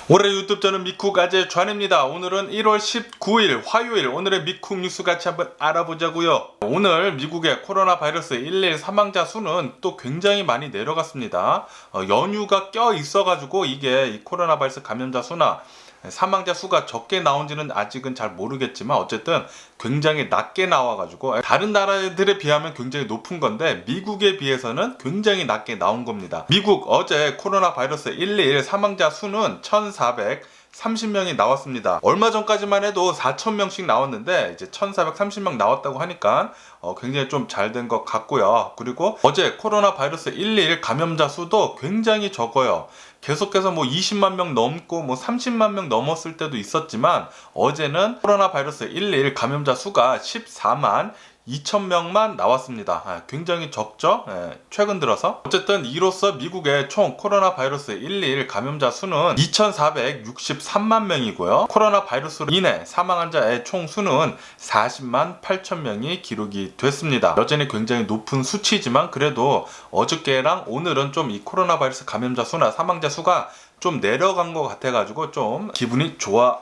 올해 유튜브 저는 미쿡 아재 좌입니다. 오늘은 1월 19일 화요일 오늘의 미쿡 뉴스 같이 한번 알아보자고요. 오늘 미국의 코로나 바이러스 1일 사망자 수는 또 굉장히 많이 내려갔습니다. 연휴가 껴 있어가지고 이게 이 코로나 바이러스 감염자 수나 사망자 수가 적게 나온지는 아직은 잘 모르겠지만 어쨌든 굉장히 낮게 나와가지고 다른 나라들에 비하면 굉장히 높은 건데 미국에 비해서는 굉장히 낮게 나온 겁니다. 미국 어제 코로나 바이러스 1일 사망자 수는 1,430명이 나왔습니다. 얼마 전까지만 해도 4,000명씩 나왔는데 이제 1,430명 나왔다고 하니까 굉장히 좀 잘 된 것 같고요. 그리고 어제 코로나 바이러스 1일 감염자 수도 굉장히 적어요. 계속해서 20만 명 넘고 30만 명 넘었을 때도 있었지만 어제는 코로나 바이러스 1일 감염자 수가 14만 2,000명만 나왔습니다. 굉장히 적죠? 최근 들어서. 어쨌든 이로써 미국의 총 코로나 바이러스 1일 감염자 수는 2,463만 명이고요. 코로나 바이러스로 인해 사망한 자의 총 수는 40만 8천 명이 기록이 됐습니다. 여전히 굉장히 높은 수치지만 그래도 어저께랑 오늘은 좀 이 코로나 바이러스 감염자 수나 사망자 수가 좀 내려간 것 같아가지고 좀 기분이 좋아.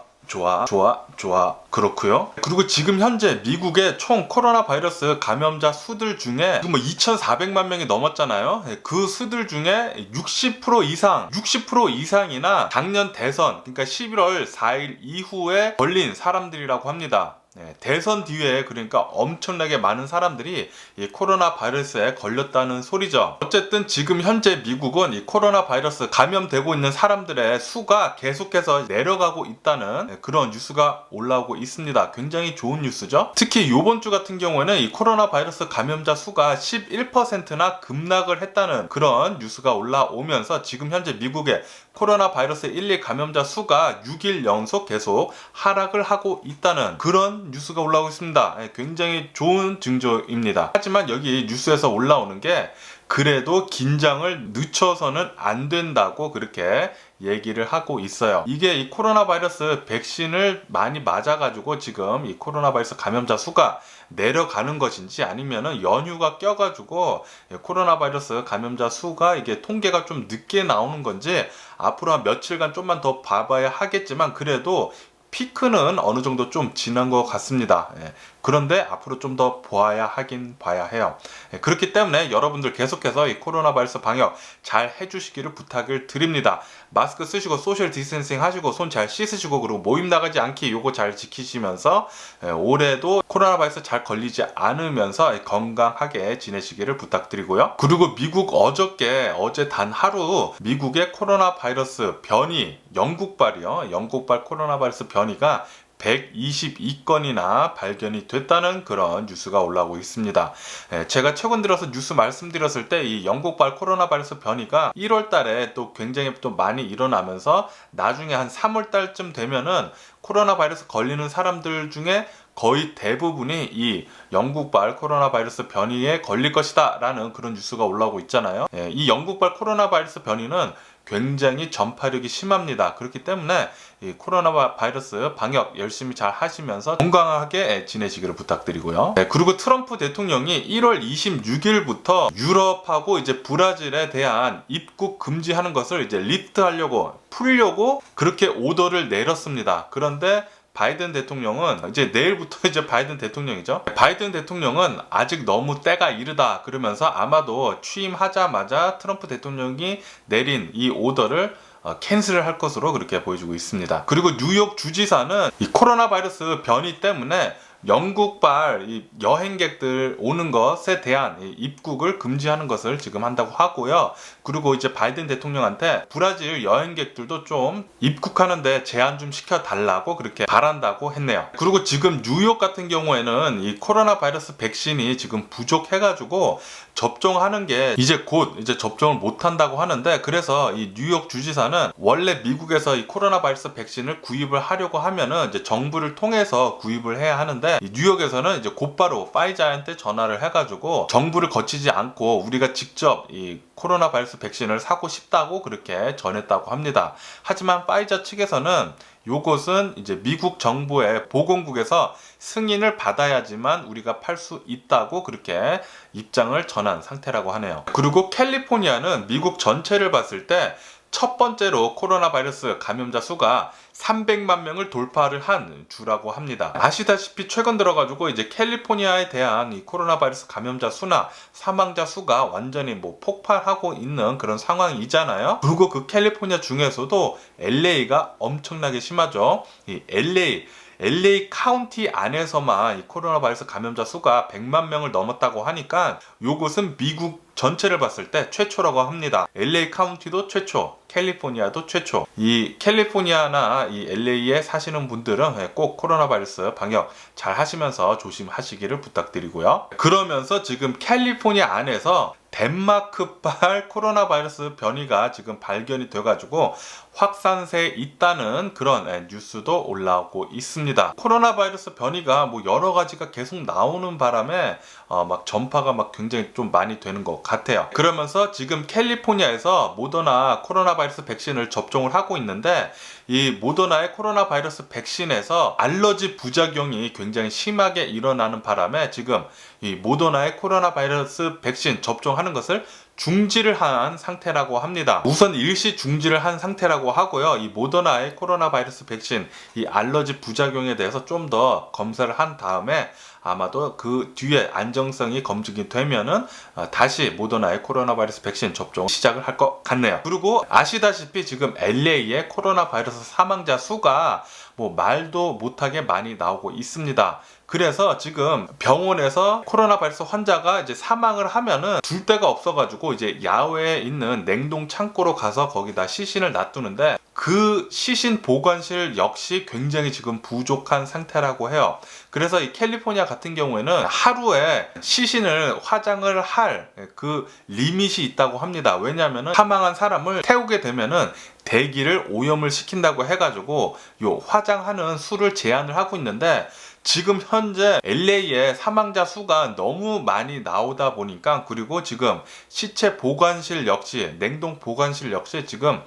그렇고요. 그리고 지금 현재 미국의 총 코로나 바이러스 감염자 수들 중에 2,400만 명이 넘었잖아요. 그 수들 중에 60% 이상이나 작년 대선, 그러니까 11월 4일 이후에 걸린 사람들이라고 합니다. 대선 뒤에 그러니까 엄청나게 많은 사람들이 이 코로나 바이러스에 걸렸다는 소리죠. 어쨌든 지금 현재 미국은 이 코로나 바이러스 감염되고 있는 사람들의 수가 계속해서 내려가고 있다는 그런 뉴스가 올라오고 있습니다. 굉장히 좋은 뉴스죠. 특히 이번 주 같은 경우에는 이 코로나 바이러스 감염자 수가 11%나 급락을 했다는 그런 뉴스가 올라오면서 지금 현재 미국의 코로나 바이러스 1일 감염자 수가 6일 연속 계속 하락을 하고 있다는 그런 뉴스가 올라오고 있습니다. 굉장히 좋은 징조입니다. 하지만 여기 뉴스에서 올라오는 게 그래도 긴장을 늦춰서는 안 된다고 그렇게 얘기를 하고 있어요. 이게 이 코로나 바이러스 백신을 많이 맞아가지고 지금 이 코로나 바이러스 감염자 수가 내려가는 것인지 아니면은 연휴가 껴가지고 코로나 바이러스 감염자 수가 이게 통계가 좀 늦게 나오는 건지 앞으로 한 며칠간 좀만 더 봐봐야 하겠지만 그래도 피크는 어느 정도 좀 지난 것 같습니다. 그런데 앞으로 좀 더 봐야 해요. 그렇기 때문에 여러분들 계속해서 이 코로나 바이러스 방역 잘 해주시기를 부탁을 드립니다. 마스크 쓰시고 소셜 디스턴싱 하시고 손 잘 씻으시고 그리고 모임 나가지 않기 요거 잘 지키시면서 올해도 코로나 바이러스 잘 걸리지 않으면서 건강하게 지내시기를 부탁드리고요. 그리고 미국 어제 단 하루 미국의 코로나 바이러스 변이 영국발 코로나 바이러스 변이가 122건이나 발견이 됐다는 그런 뉴스가 올라오고 있습니다. 제가 최근 들어서 뉴스 말씀드렸을 때 이 영국발 코로나 바이러스 변이가 1월 달에 또 굉장히 또 많이 일어나면서 나중에 한 3월 달쯤 되면은 코로나 바이러스 걸리는 사람들 중에 거의 대부분이 이 영국발 코로나 바이러스 변이에 걸릴 것이다 라는 그런 뉴스가 올라오고 있잖아요. 이 영국발 코로나 바이러스 변이는 굉장히 전파력이 심합니다. 그렇기 때문에 이 코로나 바이러스 방역 열심히 잘 하시면서 건강하게 지내시기를 부탁드리고요. 그리고 트럼프 대통령이 1월 26일부터 유럽하고 이제 브라질에 대한 입국 금지하는 것을 이제 풀려고 그렇게 오더를 내렸습니다. 그런데 바이든 대통령은 이제 내일부터 이제 바이든 대통령이죠. 바이든 대통령은 아직 너무 때가 이르다 그러면서 아마도 취임하자마자 트럼프 대통령이 내린 이 오더를 캔슬을 할 것으로 그렇게 보여주고 있습니다. 그리고 뉴욕 주지사는 이 코로나 바이러스 변이 때문에 영국발 이 여행객들 오는 것에 대한 입국을 금지하는 것을 지금 한다고 하고요. 그리고 이제 바이든 대통령한테 브라질 여행객들도 좀 입국하는데 제한 좀 시켜달라고 그렇게 바란다고 했네요. 그리고 지금 뉴욕 같은 경우에는 이 코로나 바이러스 백신이 지금 부족해가지고 접종하는 게 이제 곧 접종을 못 한다고 하는데 그래서 이 뉴욕 주지사는 원래 미국에서 이 코로나 바이러스 백신을 구입을 하려고 하면은 이제 정부를 통해서 구입을 해야 하는데 이 뉴욕에서는 이제 곧바로 파이자한테 전화를 해가지고 정부를 거치지 않고 우리가 직접 이 코로나 바이러스 백신을 사고 싶다고 그렇게 전했다고 합니다. 하지만 파이자 측에서는 요것은 이제 미국 정부의 보건국에서 승인을 받아야지만 우리가 팔 수 있다고 그렇게 입장을 전한 상태라고 하네요. 그리고 캘리포니아는 미국 전체를 봤을 때 첫 번째로 코로나 바이러스 감염자 수가 300만 명을 돌파를 한 주라고 합니다. 아시다시피 최근 들어가지고 이제 캘리포니아에 대한 이 코로나 바이러스 감염자 수나 사망자 수가 완전히 폭발하고 있는 그런 상황이잖아요. 그리고 그 캘리포니아 중에서도 LA가 엄청나게 심하죠. 이 LA 카운티 안에서만 이 코로나 바이러스 감염자 수가 100만 명을 넘었다고 하니까 요것은 미국 전체를 봤을 때 최초라고 합니다. LA 카운티도 최초, 캘리포니아도 최초. 이 캘리포니아나 이 LA에 사시는 분들은 꼭 코로나 바이러스 방역 잘 하시면서 조심하시기를 부탁드리고요. 그러면서 지금 캘리포니아 안에서 덴마크발 코로나 바이러스 변이가 지금 발견이 돼가지고 확산세에 있다는 그런 뉴스도 올라오고 있습니다. 코로나 바이러스 변이가 여러 가지가 계속 나오는 바람에 막 전파가 굉장히 좀 많이 되는 것 같아요. 그러면서 지금 캘리포니아에서 모더나 코로나 바이러스 백신을 접종을 하고 있는데 이 모더나의 코로나 바이러스 백신에서 알러지 부작용이 굉장히 심하게 일어나는 바람에 지금 이 모더나의 코로나 바이러스 백신 접종하는 것을 중지를 한 상태라고 합니다. 우선 일시 중지를 한 상태라고 하고요. 이 모더나의 코로나 바이러스 백신 이 알러지 부작용에 대해서 좀 더 검사를 한 다음에 아마도 그 뒤에 안정성이 검증이 되면은 다시 모더나의 코로나 바이러스 백신 접종 시작을 할 것 같네요. 그리고 아시다시피 지금 LA의 코로나 바이러스 사망자 수가 말도 못하게 많이 나오고 있습니다. 그래서 지금 병원에서 코로나 바이러스 환자가 이제 사망을 하면은 둘 데가 없어가지고 이제 야외에 있는 냉동 창고로 가서 거기다 시신을 놔두는데 그 시신 보관실 역시 굉장히 지금 부족한 상태라고 해요. 그래서 이 캘리포니아 같은 경우에는 하루에 시신을 화장을 할 그 리밋이 있다고 합니다. 왜냐하면 사망한 사람을 태우게 되면은 대기를 오염을 시킨다고 해가지고 요 화장하는 수를 제한을 하고 있는데 지금 현재 LA의 사망자 수가 너무 많이 나오다 보니까 그리고 지금 시체 보관실 역시 냉동 보관실 역시 지금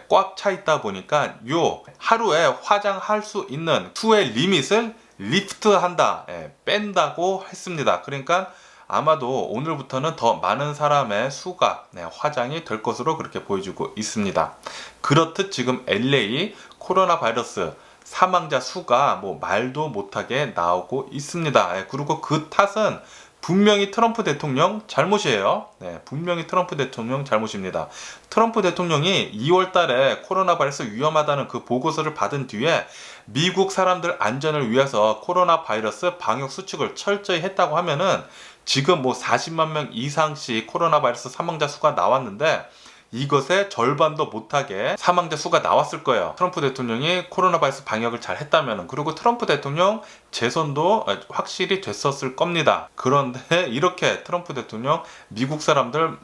꽉 차 있다 보니까 요 하루에 화장할 수 있는 수의 리밋을 리프트한다, 뺀다고 했습니다. 그러니까 아마도 오늘부터는 더 많은 사람의 수가 화장이 될 것으로 그렇게 보여지고 있습니다. 그렇듯 지금 LA 코로나 바이러스 사망자 수가 말도 못하게 나오고 있습니다. 그리고 그 탓은 분명히 트럼프 대통령 잘못이에요. 분명히 트럼프 대통령 잘못입니다. 트럼프 대통령이 2월 달에 코로나 바이러스 위험하다는 그 보고서를 받은 뒤에 미국 사람들 안전을 위해서 코로나 바이러스 방역 수칙을 철저히 했다고 하면은 지금 40만 명 이상씩 코로나 바이러스 사망자 수가 나왔는데 이것의 절반도 못하게 사망자 수가 나왔을 거예요. 트럼프 대통령이 코로나 바이러스 방역을 잘 했다면. 그리고 트럼프 대통령 재선도 확실히 됐었을 겁니다. 그런데 이렇게 트럼프 대통령 미국 사람들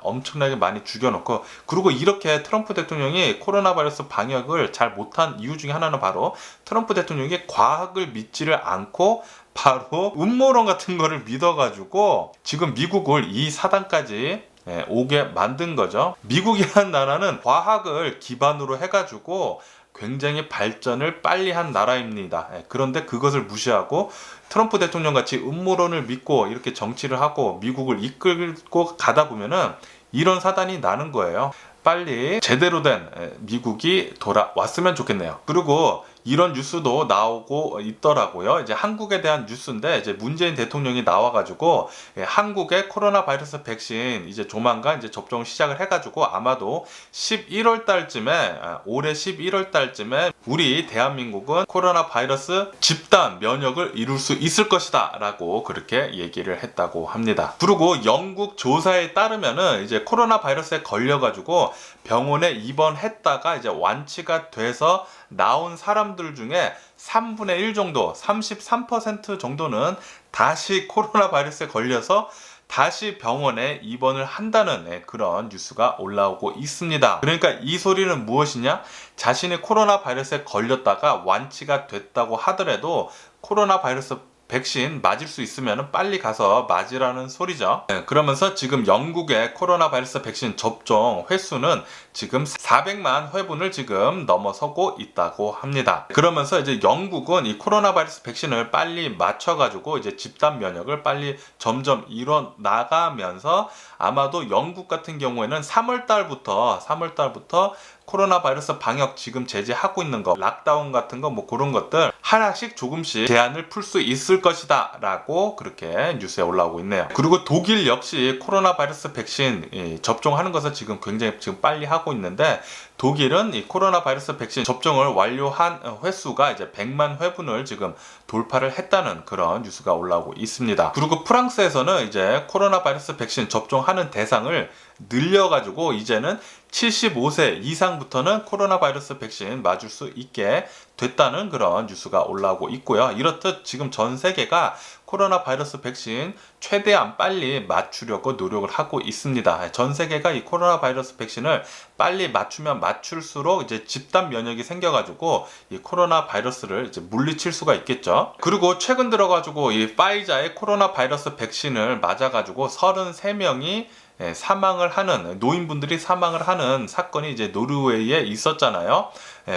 엄청나게 많이 죽여놓고 그리고 이렇게 트럼프 대통령이 코로나 바이러스 방역을 잘 못한 이유 중에 하나는 바로 트럼프 대통령이 과학을 믿지를 않고 바로 음모론 같은 거를 믿어가지고 지금 미국을 이 사단까지 오게 만든 거죠. 미국이라는 나라는 과학을 기반으로 해가지고 굉장히 발전을 빨리 한 나라입니다. 그런데 그것을 무시하고 트럼프 대통령 같이 음모론을 믿고 이렇게 정치를 하고 미국을 이끌고 가다 보면은 이런 사단이 나는 거예요. 빨리 제대로 된 미국이 돌아왔으면 좋겠네요. 그리고 이런 뉴스도 나오고 있더라고요. 이제 한국에 대한 뉴스인데 이제 문재인 대통령이 나와가지고 한국의 코로나 바이러스 백신 이제 조만간 이제 접종 시작을 해가지고 아마도 11월 달쯤에 올해 11월 달쯤에 우리 대한민국은 코로나 바이러스 집단 면역을 이룰 수 있을 것이다 라고 그렇게 얘기를 했다고 합니다. 그리고 영국 조사에 따르면은 이제 코로나 바이러스에 걸려가지고 병원에 입원했다가 이제 완치가 돼서 나온 사람들 중에 3분의 1 정도, 33% 정도는 다시 코로나 바이러스에 걸려서 다시 병원에 입원을 한다는 그런 뉴스가 올라오고 있습니다. 그러니까 이 소리는 무엇이냐? 자신이 코로나 바이러스에 걸렸다가 완치가 됐다고 하더라도 코로나 바이러스 백신 맞을 수 있으면 빨리 가서 맞으라는 소리죠. 그러면서 지금 영국의 코로나 바이러스 백신 접종 횟수는 지금 400만 회분을 지금 넘어서고 있다고 합니다. 그러면서 이제 영국은 이 코로나 바이러스 백신을 빨리 맞춰가지고 이제 집단 면역을 빨리 점점 이뤄 나가면서 아마도 영국 같은 경우에는 3월 달부터 코로나 바이러스 방역 지금 제재하고 있는 거, 락다운 같은 거 뭐 그런 것들 하나씩 조금씩 제한을 풀 수 있을 것이다 라고 그렇게 뉴스에 올라오고 있네요. 그리고 독일 역시 코로나 바이러스 백신 접종하는 것을 지금 굉장히 빨리 하고 있는데, 독일은 이 코로나 바이러스 백신 접종을 완료한 횟수가 이제 100만 회분을 지금 돌파를 했다는 그런 뉴스가 올라오고 있습니다. 그리고 프랑스에서는 이제 코로나 바이러스 백신 접종하는 대상을 늘려가지고 이제는 75세 이상부터는 코로나 바이러스 백신 맞을 수 있게 됐다는 그런 뉴스가 올라오고 있고요. 이렇듯 지금 전 세계가 코로나 바이러스 백신 최대한 빨리 맞추려고 노력을 하고 있습니다. 전 세계가 이 코로나 바이러스 백신을 빨리 맞추면 맞출수록 이제 집단 면역이 생겨가지고 이 코로나 바이러스를 이제 물리칠 수가 있겠죠. 그리고 최근 들어가지고 이 파이자의 코로나 바이러스 백신을 맞아가지고 33명이 사망을 하는, 노인분들이 사망을 하는 사건이 이제 노르웨이에 있었잖아요.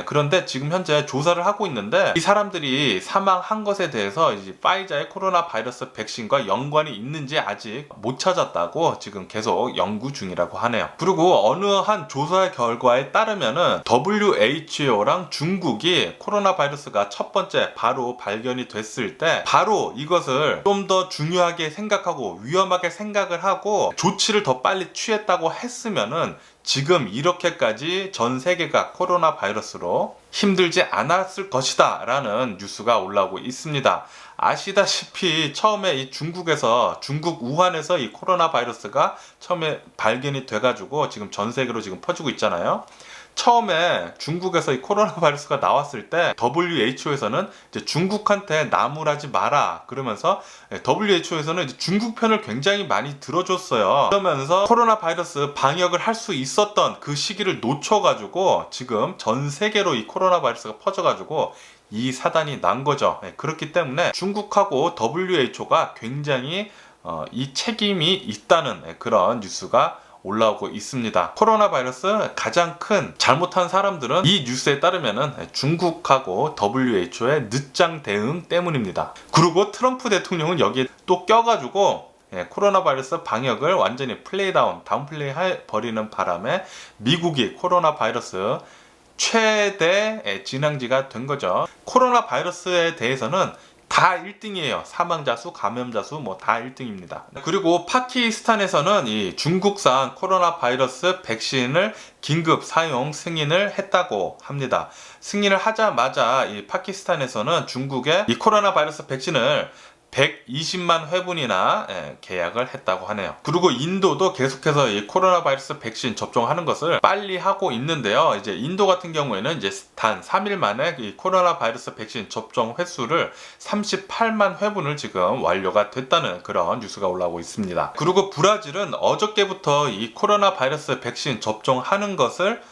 그런데 지금 현재 조사를 하고 있는데 이 사람들이 사망한 것에 대해서 이제 파이자의 코로나 바이러스 백신과 연관이 있는지 아직 못 찾았다고 지금 계속 연구 중이라고 하네요. 그리고 어느 한 조사 결과에 따르면은 WHO랑 중국이 코로나 바이러스가 첫 번째 바로 발견이 됐을 때 바로 이것을 좀 더 중요하게 생각하고 위험하게 생각을 하고 조치를 더 빨리 취했다고 했으면은 지금 이렇게까지 전 세계가 코로나 바이러스로 힘들지 않았을 것이다 라는 뉴스가 올라오고 있습니다. 아시다시피 처음에 이 중국 우한에서 이 코로나 바이러스가 처음에 발견이 돼가지고 지금 전 세계로 지금 퍼지고 있잖아요. 처음에 중국에서 이 코로나 바이러스가 나왔을 때 WHO에서는 이제 중국한테 나무라지 마라 그러면서 WHO에서는 이제 중국 편을 굉장히 많이 들어줬어요. 그러면서 코로나 바이러스 방역을 할 수 있었던 그 시기를 놓쳐가지고 지금 전 세계로 이 코로나 바이러스가 퍼져가지고 이 사단이 난 거죠. 그렇기 때문에 중국하고 WHO가 굉장히 이 책임이 있다는 그런 뉴스가 올라오고 있습니다. 코로나 바이러스 가장 큰 잘못한 사람들은 이 뉴스에 따르면은 중국하고 WHO의 늦장 대응 때문입니다. 그리고 트럼프 대통령은 여기에 또 껴가지고 코로나 바이러스 방역을 완전히 다운플레이 해버리는 바람에 미국이 코로나 바이러스 최대 진앙지가 된 거죠. 코로나 바이러스에 대해서는 다 1등이에요. 사망자 수, 감염자 수 뭐 다 1등입니다. 그리고 파키스탄에서는 이 중국산 코로나 바이러스 백신을 긴급 사용 승인을 했다고 합니다. 승인을 하자마자 이 파키스탄에서는 중국의 이 코로나 바이러스 백신을 120만 회분이나 계약을 했다고 하네요. 그리고 인도도 계속해서 이 코로나 바이러스 백신 접종하는 것을 빨리 하고 있는데요. 이제 인도 같은 경우에는 이제 단 3일 만에 이 코로나 바이러스 백신 접종 횟수를 38만 회분을 지금 완료가 됐다는 그런 뉴스가 올라오고 있습니다. 그리고 브라질은 어저께부터 이 코로나 바이러스 백신 접종하는 것을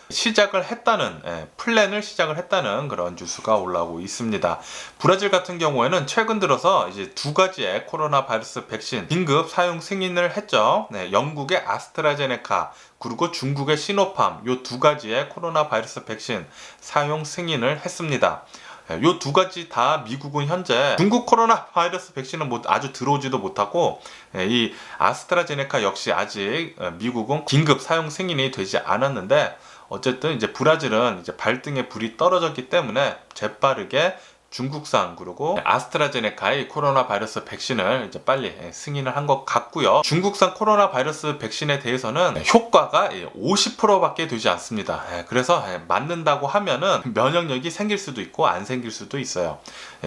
플랜을 시작을 했다는 그런 뉴스가 올라오고 있습니다. 브라질 같은 경우에는 최근 들어서 이제 두 가지의 코로나 바이러스 백신 긴급 사용 승인을 했죠. 영국의 아스트라제네카 그리고 중국의 시노팜 이 두 가지의 코로나 바이러스 백신 사용 승인을 했습니다. 이 두 가지 다 미국은 현재 중국 코로나 바이러스 백신은 아주 들어오지도 못하고 이 아스트라제네카 역시 아직 미국은 긴급 사용 승인이 되지 않았는데 어쨌든 이제 브라질은 이제 발등에 불이 떨어졌기 때문에 재빠르게 중국산 그리고 아스트라제네카의 코로나 바이러스 백신을 이제 빨리 승인을 한 것 같고요. 중국산 코로나 바이러스 백신에 대해서는 효과가 50%밖에 되지 않습니다. 그래서 맞는다고 하면은 면역력이 생길 수도 있고 안 생길 수도 있어요.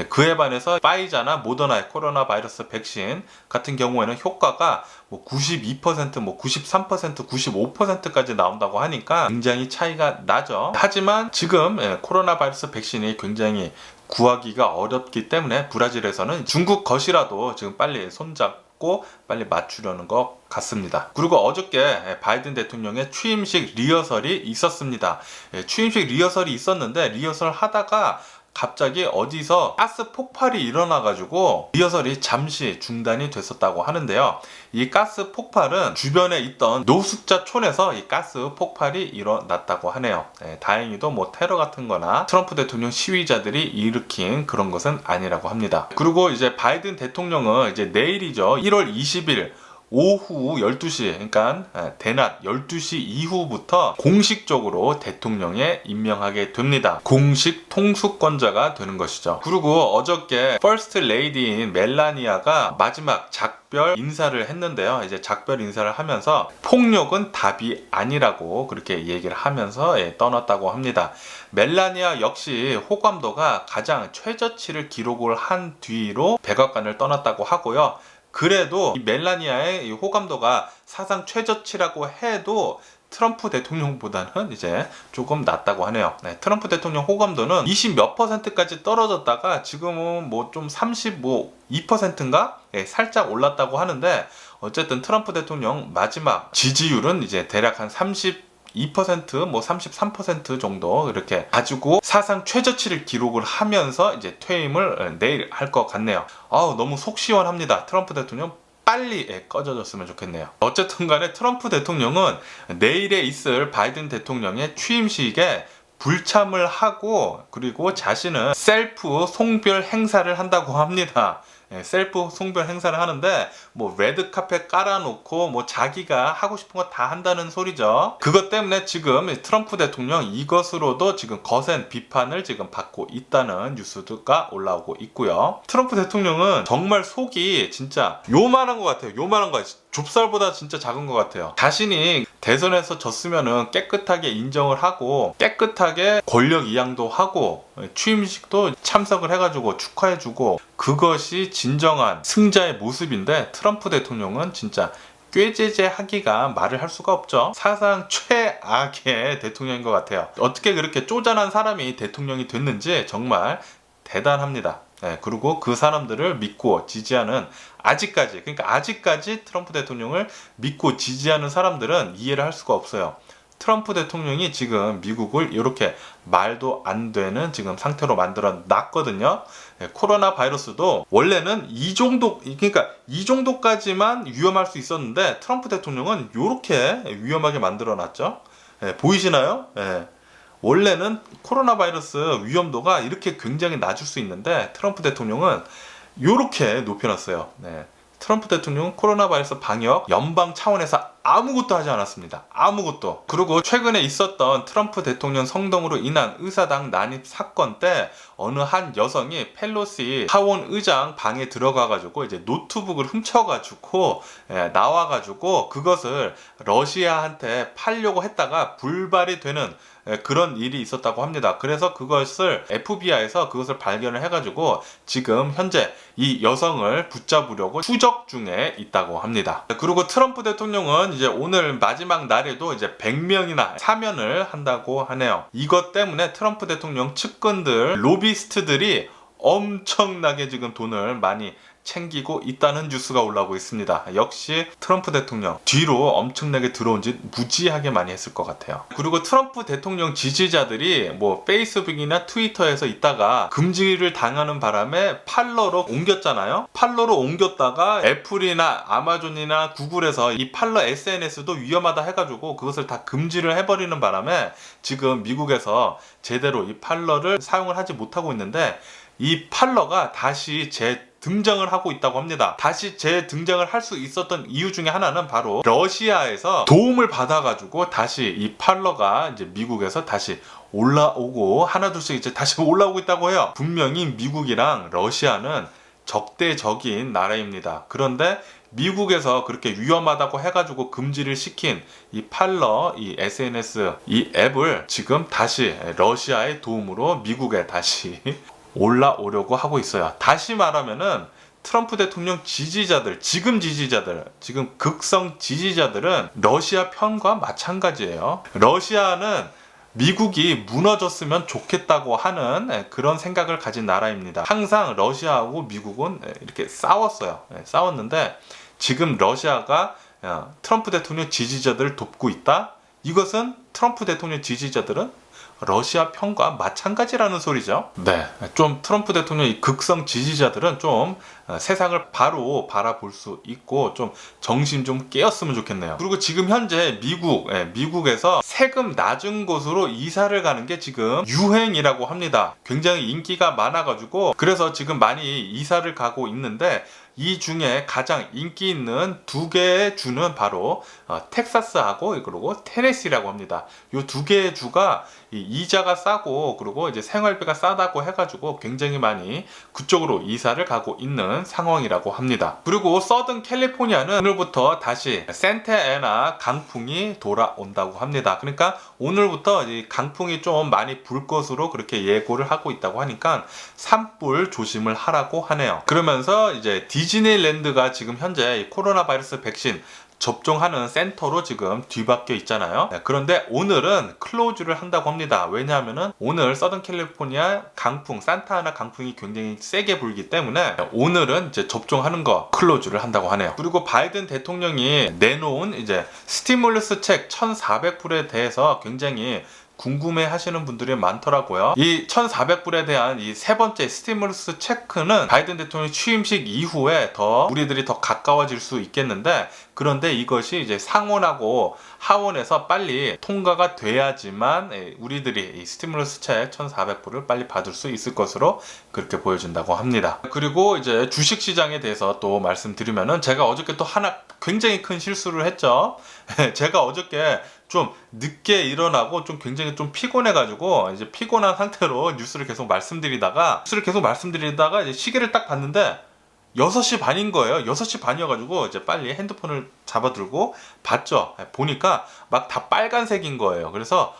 그에 반해서 파이자나 모더나의 코로나 바이러스 백신 같은 경우에는 효과가 92%, 93%, 95%까지 나온다고 하니까 굉장히 차이가 나죠. 하지만 지금 코로나 바이러스 백신이 굉장히 구하기가 어렵기 때문에 브라질에서는 중국 것이라도 지금 빨리 손잡고 빨리 맞추려는 것 같습니다. 그리고 어저께 바이든 대통령의 취임식 리허설이 있었습니다. 취임식 리허설이 있었는데 리허설 하다가 갑자기 어디서 가스 폭발이 일어나가지고 리허설이 잠시 중단이 됐었다고 하는데요. 이 가스 폭발은 주변에 있던 노숙자촌에서 이 가스 폭발이 일어났다고 하네요. 다행히도 뭐 테러 같은 거나 트럼프 대통령 시위자들이 일으킨 그런 것은 아니라고 합니다. 그리고 이제 바이든 대통령은 이제 내일이죠. 1월 20일 오후 12시, 그러니까 대낮 12시 이후부터 공식적으로 대통령에 임명하게 됩니다. 공식 통수권자가 되는 것이죠. 그리고 어저께 퍼스트 레이디인 멜라니아가 마지막 작별 인사를 했는데요. 이제 작별 인사를 하면서 폭력은 답이 아니라고 그렇게 얘기를 하면서 떠났다고 합니다. 멜라니아 역시 호감도가 가장 최저치를 기록을 한 뒤로 백악관을 떠났다고 하고요. 그래도 이 멜라니아의 이 호감도가 사상 최저치라고 해도 트럼프 대통령보다는 이제 조금 낮다고 하네요. 트럼프 대통령 호감도는 20 몇 %까지 떨어졌다가 지금은 뭐 좀 32%인가? 살짝 올랐다고 하는데 어쨌든 트럼프 대통령 마지막 지지율은 이제 대략 한 2%, 뭐 33% 정도 이렇게 가지고 사상 최저치를 기록을 하면서 이제 퇴임을 내일 할 것 같네요. 너무 속 시원합니다. 트럼프 대통령 빨리 꺼져졌으면 좋겠네요. 어쨌든 간에 트럼프 대통령은 내일에 있을 바이든 대통령의 취임식에 불참을 하고 그리고 자신은 셀프 송별 행사를 한다고 합니다. 셀프 송별 행사를 하는데 뭐 레드카펫 깔아놓고 뭐 자기가 하고 싶은 거 다 한다는 소리죠. 그것 때문에 지금 트럼프 대통령 이것으로도 지금 거센 비판을 지금 받고 있다는 뉴스가 올라오고 있고요. 트럼프 대통령은 정말 속이 진짜 요만한 것 같아요. 요만한 거 좁쌀보다 진짜 작은 것 같아요. 자신이 대선에서 졌으면은 깨끗하게 인정을 하고 깨끗하게 권력 이양도 하고 취임식도 참석을 해가지고 축하해주고 그것이 진정한 승자의 모습인데 트럼프 대통령은 진짜 꾀죄죄하기가 말을 할 수가 없죠. 사상 최악의 대통령인 것 같아요. 어떻게 그렇게 쪼잔한 사람이 대통령이 됐는지 정말 대단합니다. 그리고 그 사람들을 믿고 지지하는 아직까지 트럼프 대통령을 믿고 지지하는 사람들은 이해를 할 수가 없어요. 트럼프 대통령이 지금 미국을 이렇게 말도 안 되는 지금 상태로 만들어 놨거든요. 코로나 바이러스도 원래는 이 정도까지만 위험할 수 있었는데 트럼프 대통령은 이렇게 위험하게 만들어 놨죠. 보이시나요? 원래는 코로나 바이러스 위험도가 이렇게 굉장히 낮을 수 있는데 트럼프 대통령은 이렇게 높여놨어요. 트럼프 대통령은 코로나 바이러스 방역 연방 차원에서 아무것도 하지 않았습니다. 아무것도. 그리고 최근에 있었던 트럼프 대통령 성동으로 인한 의사당 난입 사건 때 어느 한 여성이 펠로시 하원 의장 방에 들어가가지고 이제 노트북을 훔쳐가지고 나와가지고 그것을 러시아한테 팔려고 했다가 불발이 되는 그런 일이 있었다고 합니다. 그래서 그것을 FBI에서 그것을 발견을 해가지고 지금 현재 이 여성을 붙잡으려고 추적 중에 있다고 합니다. 그리고 트럼프 대통령은 이제 오늘 마지막 날에도 이제 100명이나 사면을 한다고 하네요. 이것 때문에 트럼프 대통령 측근들, 로비스트들이 엄청나게 지금 돈을 많이 챙기고 있다는 뉴스가 올라오고 있습니다. 역시 트럼프 대통령 뒤로 엄청나게 들어온 짓 무지하게 많이 했을 것 같아요. 그리고 트럼프 대통령 지지자들이 뭐 페이스북이나 트위터에서 있다가 금지를 당하는 바람에 팔러로 옮겼잖아요. 팔러로 옮겼다가 애플이나 아마존이나 구글에서 이 팔러 SNS도 위험하다 해가지고 그것을 다 금지를 해버리는 바람에 지금 미국에서 제대로 이 팔러를 사용을 하지 못하고 있는데 이 팔러가 다시 등장을 하고 있다고 합니다. 다시 재등장을 할 수 있었던 이유 중에 하나는 바로 러시아에서 도움을 받아가지고 다시 이 팔러가 이제 미국에서 다시 올라오고 하나둘씩 이제 다시 올라오고 있다고 해요. 분명히 미국이랑 러시아는 적대적인 나라입니다. 그런데 미국에서 그렇게 위험하다고 해가지고 금지를 시킨 이 팔러, 이 SNS, 이 앱을 지금 다시 러시아의 도움으로 미국에 다시 올라오려고 하고 있어요. 다시 말하면은 트럼프 대통령 지지자들, 지금 극성 지지자들은 러시아 편과 마찬가지예요. 러시아는 미국이 무너졌으면 좋겠다고 하는 그런 생각을 가진 나라입니다. 항상 러시아하고 미국은 이렇게 싸웠어요. 싸웠는데 지금 러시아가 트럼프 대통령 지지자들을 돕고 있다? 이것은 트럼프 대통령 지지자들은 러시아 편과 마찬가지라는 소리죠. 네, 좀 트럼프 대통령의 극성 지지자들은 좀 세상을 바로 바라볼 수 있고 좀 정신 좀 깨었으면 좋겠네요. 그리고 지금 현재 미국에서 세금 낮은 곳으로 이사를 가는 게 지금 유행이라고 합니다. 굉장히 인기가 많아가지고 그래서 지금 많이 이사를 가고 있는데 이 중에 가장 인기 있는 두 개의 주는 바로 텍사스하고 그리고 테네시라고 합니다. 이 두 개의 주가 이자가 싸고 그리고 이제 생활비가 싸다고 해가지고 굉장히 많이 그쪽으로 이사를 가고 있는 상황이라고 합니다. 그리고 서든 캘리포니아는 오늘부터 다시 산타애나 강풍이 돌아온다고 합니다. 그러니까 오늘부터 이 강풍이 좀 많이 불 것으로 그렇게 예고를 하고 있다고 하니까 산불 조심을 하라고 하네요. 그러면서 이제 디즈니랜드가 지금 현재 이 코로나 바이러스 백신 접종하는 센터로 지금 뒤바뀌어 있잖아요. 그런데 오늘은 클로즈를 한다고 합니다. 왜냐하면은 오늘 서든 캘리포니아 강풍, 산타아나 강풍이 굉장히 세게 불기 때문에 오늘은 이제 접종하는 거 클로즈를 한다고 하네요. 그리고 바이든 대통령이 내놓은 이제 스티뮬러스 책 1,400불에 대해서 굉장히 궁금해 하시는 분들이 많더라고요. 이 1,400불에 대한 이 세 번째 스티뮬러스 체크는 바이든 대통령 취임식 이후에 더 우리들이 더 가까워질 수 있겠는데, 그런데 이것이 이제 상원하고 하원에서 빨리 통과가 돼야지만 우리들이 이 스티뮬러스 책 1,400불을 빨리 받을 수 있을 것으로 그렇게 보여진다고 합니다. 그리고 이제 주식시장에 대해서 또 말씀드리면은 제가 어저께 또 하나 굉장히 큰 실수를 했죠. 제가 어저께 좀 늦게 일어나고 좀 굉장히 좀 피곤해가지고 이제 피곤한 상태로 뉴스를 계속 말씀드리다가 이제 시계를 딱 봤는데 6시 반인 거예요. 6시 반이어가지고 이제 빨리 핸드폰을 잡아들고 봤죠. 보니까 막 다 빨간색인 거예요. 그래서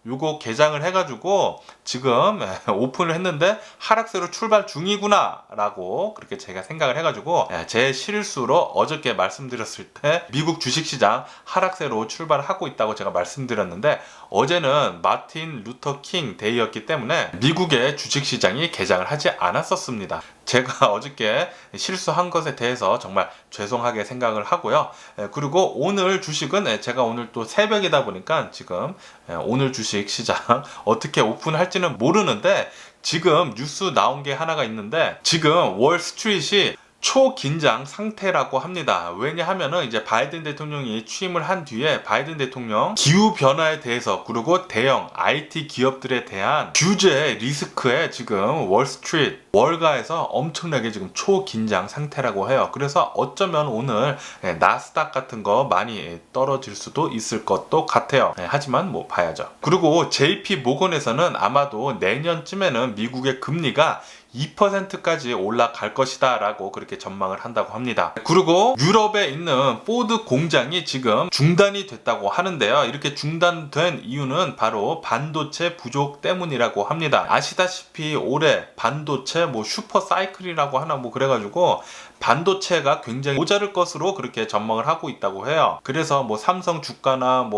요거 개장을 해가지고 지금 오픈을 했는데 하락세로 출발 중이구나 라고 그렇게 제가 생각을 해가지고 제 실수로 어저께 말씀드렸을 때 미국 주식시장 하락세로 출발하고 있다고 제가 말씀드렸는데, 어제는 마틴 루터 킹 데이였기 때문에 미국의 주식시장이 개장을 하지 않았었습니다. 제가 어저께 실수한 것에 대해서 정말 죄송하게 생각을 하고요. 그리고 오늘 주식은 제가 오늘 또 새벽이다 보니까 지금 오늘 주식 시장 어떻게 오픈할지는 모르는데, 지금 뉴스 나온 게 하나가 있는데 지금 월스트리트이 초긴장 상태라고 합니다. 왜냐하면은 이제 바이든 대통령이 취임을 한 뒤에 바이든 대통령 기후 변화에 대해서 그리고 대형 IT 기업들에 대한 규제 리스크에 지금 월스트리트 월가에서 엄청나게 지금 초긴장 상태라고 해요. 그래서 어쩌면 오늘 나스닥 같은 거 많이 떨어질 수도 있을 것도 같아요. 하지만 뭐 봐야죠. 그리고 JP 모건에서는 아마도 내년쯤에는 미국의 금리가 2%까지 올라갈 것이다 라고 그렇게 전망을 한다고 합니다. 그리고 유럽에 있는 포드 공장이 지금 중단이 됐다고 하는데요. 이렇게 중단된 이유는 바로 반도체 부족 때문이라고 합니다. 아시다시피 올해 반도체 슈퍼 사이클이라고 하나 그래가지고 반도체가 굉장히 모자랄 것으로 그렇게 전망을 하고 있다고 해요. 그래서 삼성 주가나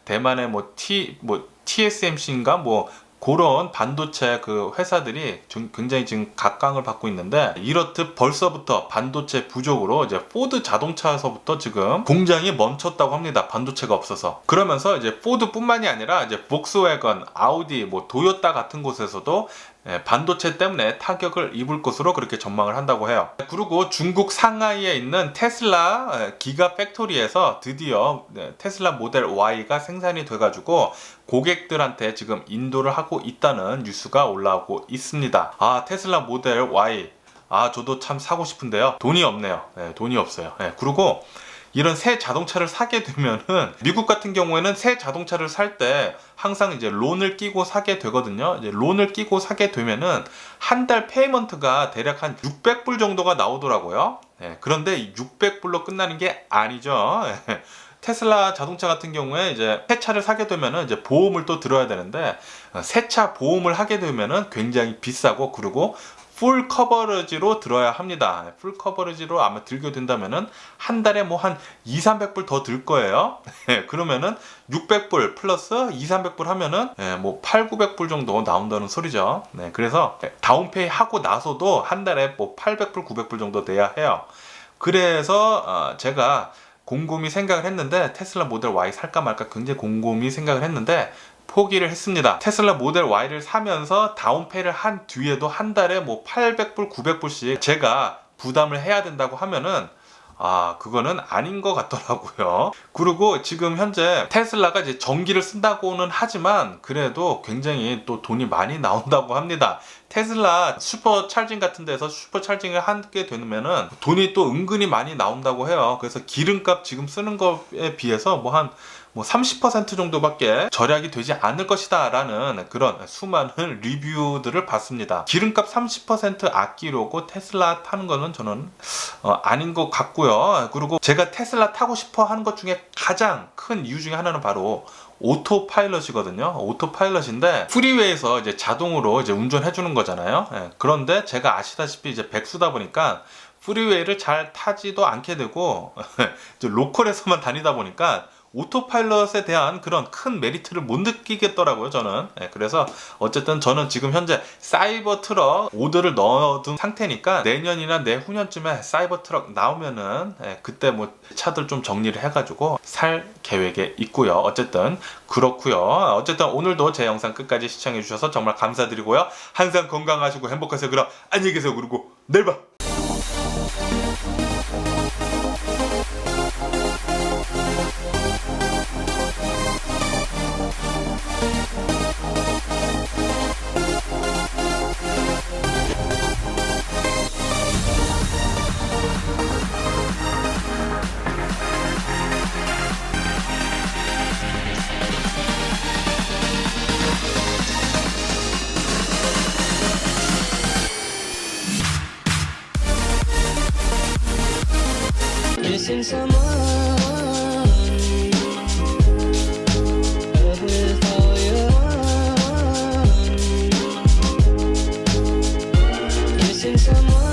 대만의 TSMC인가 그런 반도체 그 회사들이 굉장히 지금 각광을 받고 있는데, 이렇듯 벌써부터 반도체 부족으로 이제 포드 자동차에서부터 지금 공장이 멈췄다고 합니다. 반도체가 없어서. 그러면서 이제 포드뿐만이 아니라 이제 폭스웨건, 아우디, 도요타 같은 곳에서도 반도체 때문에 타격을 입을 것으로 그렇게 전망을 한다고 해요. 그리고 중국 상하이에 있는 테슬라 기가 팩토리에서 드디어 테슬라 모델 Y가 생산이 돼가지고 고객들한테 지금 인도를 하고 있다는 뉴스가 올라오고 있습니다. 테슬라 모델 Y, 저도 참 사고 싶은데요. 돈이 없네요. 돈이 없어요. 그리고 이런 새 자동차를 사게 되면은, 미국 같은 경우에는 새 자동차를 살 때 항상 이제 론을 끼고 사게 되거든요. 이제 론을 끼고 사게 되면은 한 달 페이먼트가 대략 한 600불 정도가 나오더라고요. 그런데 600불로 끝나는 게 아니죠. 테슬라 자동차 같은 경우에 이제 새 차를 사게 되면은 이제 보험을 또 들어야 되는데, 새 차 보험을 하게 되면은 굉장히 비싸고, 그리고 풀 커버리지로 들어야 합니다. 풀 커버리지로 아마 들게 된다면은 한 달에 한 200~300불 더 들 거예요. 그러면은 600불 플러스 200~300불 하면은 800~900불 정도 나온다는 소리죠. 그래서 다운페이 하고 나서도 한 달에 800불, 900불 정도 돼야 해요. 그래서 제가 곰곰이 생각을 했는데 테슬라 모델 Y 살까 말까 굉장히 곰곰이 생각을 했는데 포기를 했습니다. 테슬라 모델 Y를 사면서 다운페이를 한 뒤에도 한 달에 뭐 800불, 900불씩 제가 부담을 해야 된다고 하면은 그거는 아닌 것 같더라고요. 그리고 지금 현재 테슬라가 이제 전기를 쓴다고는 하지만 그래도 굉장히 또 돈이 많이 나온다고 합니다. 테슬라 슈퍼 찰징 같은 데서 슈퍼 찰징을 하게 되면은 돈이 또 은근히 많이 나온다고 해요. 그래서 기름값 지금 쓰는 거에 비해서 뭐 30% 정도밖에 절약이 되지 않을 것이다 라는 그런 수많은 리뷰들을 봤습니다. 기름값 30% 아끼려고 테슬라 타는 거는 저는 아닌 것 같고요. 그리고 제가 테슬라 타고 싶어 하는 것 중에 가장 큰 이유 중에 하나는 바로 오토 파일럿이거든요. 오토 파일럿인데 프리웨이에서 이제 자동으로 이제 운전해 주는 거잖아요. 그런데 제가 아시다시피 이제 백수다 보니까 프리웨이를 잘 타지도 않게 되고 이제 로컬에서만 다니다 보니까 오토파일럿에 대한 그런 큰 메리트를 못 느끼겠더라고요, 저는. 그래서 어쨌든 저는 지금 현재 사이버 트럭 오더를 넣어둔 상태니까 내년이나 내후년쯤에 사이버 트럭 나오면은 그때 뭐 차들 좀 정리를 해가지고 살 계획에 있고요. 어쨌든 그렇고요. 어쨌든 오늘도 제 영상 끝까지 시청해 주셔서 정말 감사드리고요. 항상 건강하시고 행복하세요. 그럼 안녕히 계세요. 그리고 내일 봐. Missing someone with all your heart. Missing someone.